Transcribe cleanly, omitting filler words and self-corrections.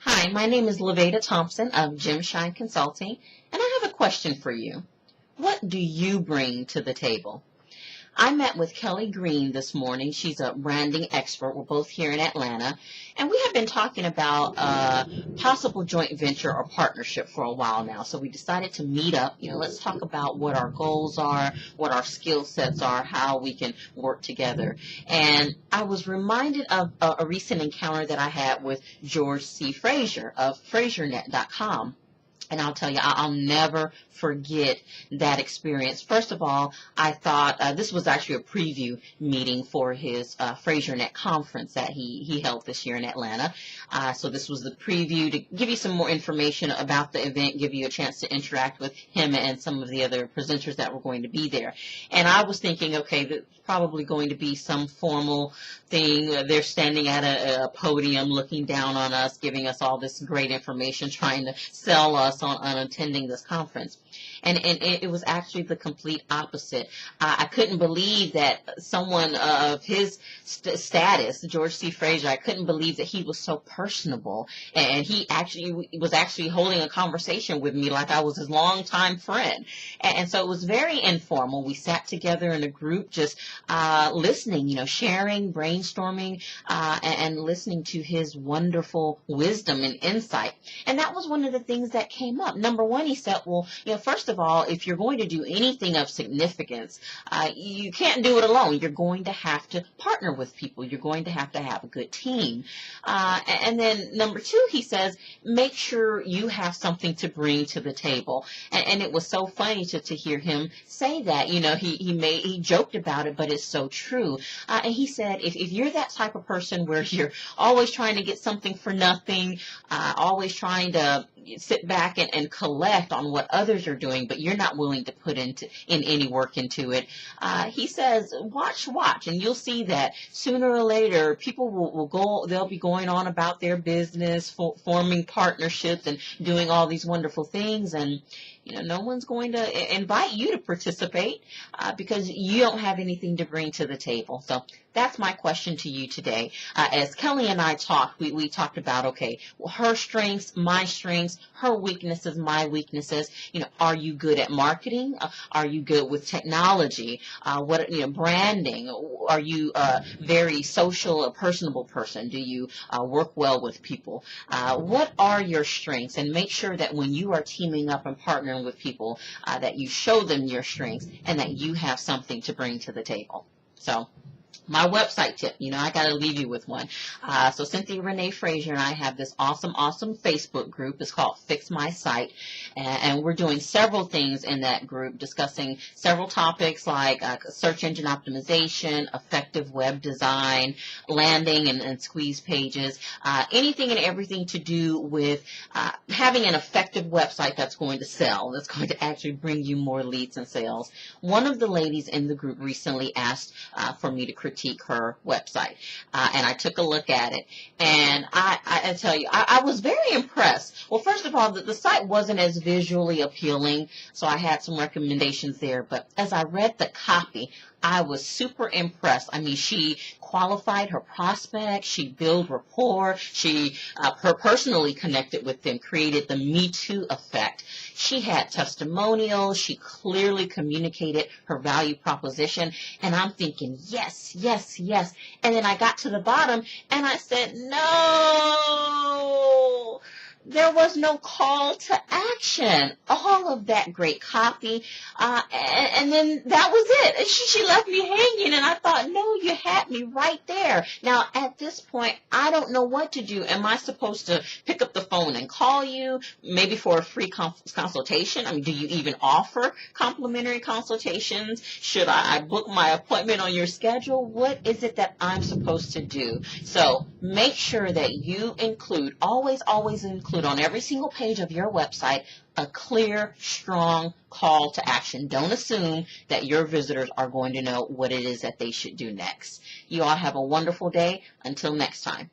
Hi, my name is Laveda Thompson of Jim Shine Consulting, and I have a question for you. What do you bring to the table? I met with Kelly Green this morning. She's a branding expert. We're both here in Atlanta, and we have been talking about a possible joint venture or partnership for a while now. So we decided to meet up. Let's talk about what our goals are, what our skill sets are, how we can work together. And I was reminded of a recent encounter that I had with George C. Frazier of FrazierNet.com. And I'll tell you, I'll never forget that experience. First of all, I thought this was actually a preview meeting for his FrazierNet conference that he held this year in Atlanta. So this was the preview to give you some more information about the event, give you a chance to interact with him and some of the other presenters that were going to be there. And I was thinking, okay, that's probably going to be some formal thing. They're standing at a podium looking down on us, giving us all this great information, trying to sell us on attending this conference. And it was actually the complete opposite. I couldn't believe that someone of his status, George C. Frazier, I couldn't believe that he was so personable. And he actually was holding a conversation with me like I was his longtime friend. And so it was very informal. We sat together in a group just listening, sharing, brainstorming, and listening to his wonderful wisdom and insight. And that was one of the things that came up. Number one, he said, well, first of all, if you're going to do anything of significance, you can't do it alone. You're going to have to partner with people. You're going to have a good team. And then number two, he says, make sure you have something to bring to the table. And it was so funny to hear him say that. He joked about it, but it's so true. And he said, if you're that type of person where you're always trying to get something for nothing, always trying to sit back and collect on what others are doing, but you're not willing to put in any work into it. He says, watch, and you'll see that sooner or later people will go, they'll be going on about their business, forming partnerships and doing all these wonderful things, and no one's going to invite you to participate because you don't have anything to bring to the table. So that's my question to you today. As Kelly and I talked, we talked about, okay, well, her strengths, my strengths, her weaknesses, my weaknesses. Are you good at marketing? Are you good with technology? Branding? Are you a very social, a personable person? Do you work well with people? What are your strengths? And make sure that when you are teaming up and partnering with people, that you show them your strengths and that you have something to bring to the table. So my website tip, I got to leave you with one. So Cynthia Renee Frazier and I have this awesome Facebook group. It's called Fix My Site. And we're doing several things in that group, discussing several topics like search engine optimization, effective web design, landing and squeeze pages, anything and everything to do with having an effective website that's going to sell, that's going to actually bring you more leads and sales. One of the ladies in the group recently asked for me to critique her website, and I took a look at it, and I tell you, I was very impressed. Well, first of all, the site wasn't as visually appealing, so I had some recommendations there, but as I read the copy, I was super impressed. I mean, she qualified her prospects, she built rapport, she personally connected with them, created the Me Too effect. She had testimonials, she clearly communicated her value proposition, and I'm thinking, yes, yes, yes. And then I got to the bottom, and I said, no. There was no call to action. All of that great copy, and then that was it. And she left me hanging, and I thought, no, you had me right there. Now, at this point, I don't know what to do. Am I supposed to pick up the phone and call you, maybe for a free consultation? I mean, do you even offer complimentary consultations? Should I book my appointment on your schedule? What is it that I'm supposed to do? So make sure that you include, always include on every single page of your website a clear, strong call to action. Don't assume that your visitors are going to know what it is that they should do next. You all have a wonderful day. Until next time.